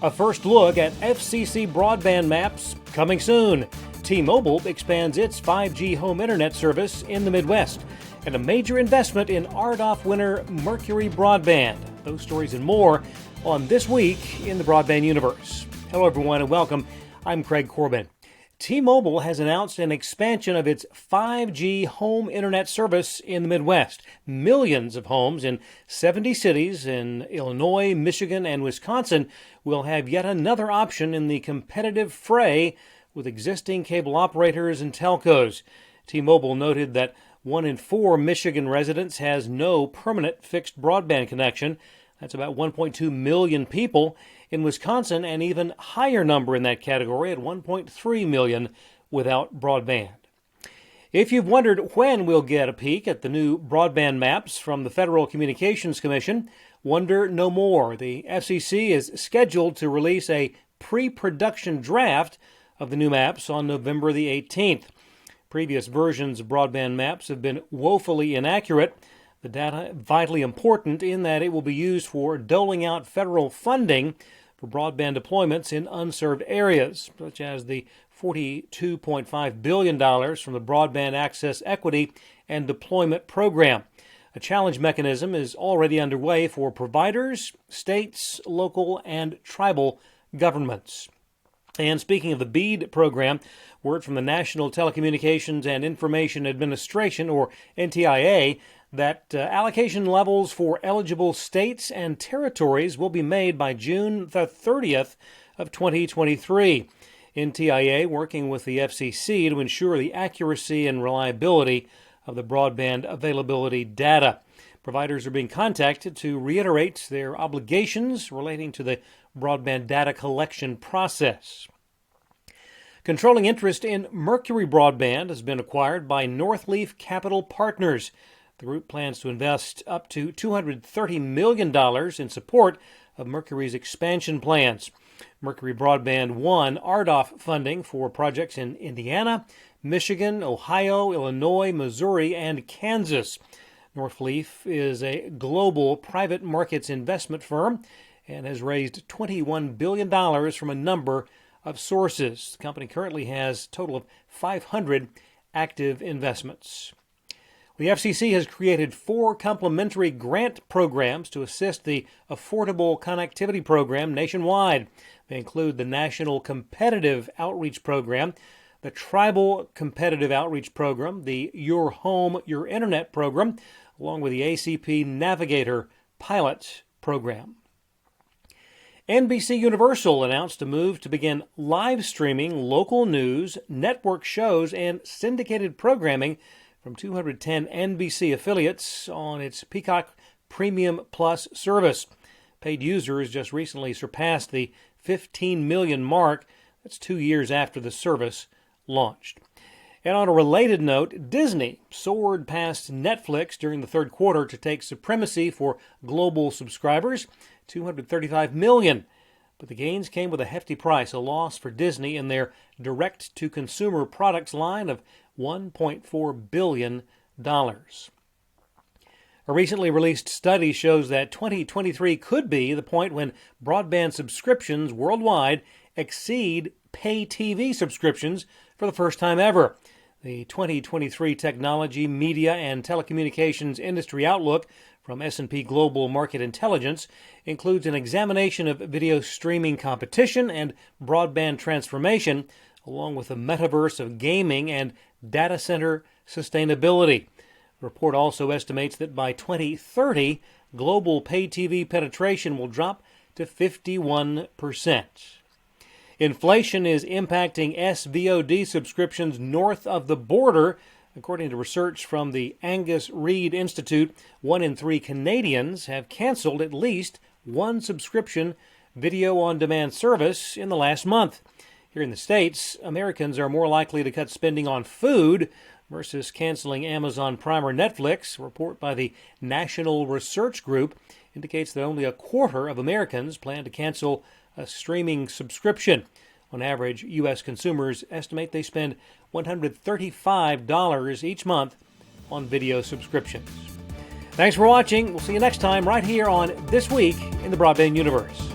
A first look at FCC broadband maps coming soon. T-Mobile expands its 5G home internet service in the Midwest. And a major investment in RDOF winner Mercury Broadband. Those stories and more on This Week in the Broadband Universe. Hello everyone and welcome. I'm Craig Corbin. T-Mobile has announced an expansion of its 5G home internet service in the Midwest. Millions of homes in 70 cities in Illinois, Michigan, and Wisconsin will have yet another option in the competitive fray with existing cable operators and telcos. T-Mobile noted that 1 in 4 Michigan residents has no permanent fixed broadband connection. That's about 1.2 million people. In Wisconsin, an even higher number in that category at 1.3 million without broadband. If you've wondered when we'll get a peek at the new broadband maps from the Federal Communications Commission, wonder no more. The FCC is scheduled to release a pre-production draft of the new maps on November the 18th. Previous versions of broadband maps have been woefully inaccurate. The data vitally important in that it will be used for doling out federal funding for broadband deployments in unserved areas, such as the $42.5 billion from the Broadband Access Equity and Deployment Program. A challenge mechanism is already underway for providers, states, local, and tribal governments. And speaking of the BEAD program, word from the National Telecommunications and Information Administration, or NTIA, that allocation levels for eligible states and territories will be made by June the 30th of 2023. NTIA working with the FCC to ensure the accuracy and reliability of the broadband availability data. Providers are being contacted to reiterate their obligations relating to the broadband data collection process. Controlling interest in Mercury Broadband has been acquired by Northleaf Capital Partners. The group plans to invest up to $230 million in support of Mercury's expansion plans. Mercury Broadband won RDOF funding for projects in Indiana, Michigan, Ohio, Illinois, Missouri, and Kansas. Northleaf is a global private markets investment firm and has raised $21 billion from a number of sources. The company currently has a total of 500 active investments. The FCC has created 4 complementary grant programs to assist the Affordable Connectivity Program nationwide. They include the National Competitive Outreach Program, the Tribal Competitive Outreach Program, the Your Home, Your Internet Program, along with the ACP Navigator Pilot Program. NBC Universal announced a move to begin live streaming local news, network shows, and syndicated programming from 210 NBC affiliates on its Peacock Premium Plus service. Paid users just recently surpassed the 15 million mark. That's 2 years after the service launched. And on a related note, Disney soared past Netflix during the third quarter to take supremacy for global subscribers, 235 million. But the gains came with a hefty price, a loss for Disney in their direct-to-consumer products line of $1.4 billion. A recently released study shows that 2023 could be the point when broadband subscriptions worldwide exceed pay TV subscriptions for the first time ever. The 2023 Technology, Media, and Telecommunications Industry Outlook from S&P Global Market Intelligence includes an examination of video streaming competition and broadband transformation, along with the metaverse of gaming and data center sustainability. The report also estimates that by 2030, global pay TV penetration will drop to 51%. Inflation is impacting SVOD subscriptions north of the border. According to research from the Angus Reid Institute, 1 in 3 Canadians have canceled at least one subscription video-on-demand service in the last month. Here in the States, Americans are more likely to cut spending on food versus canceling Amazon Prime or Netflix. A report by the National Research Group indicates that only a quarter of Americans plan to cancel a streaming subscription. On average, U.S. consumers estimate they spend $135 each month on video subscriptions. Thanks for watching. We'll see you next time right here on This Week in the Broadband Universe.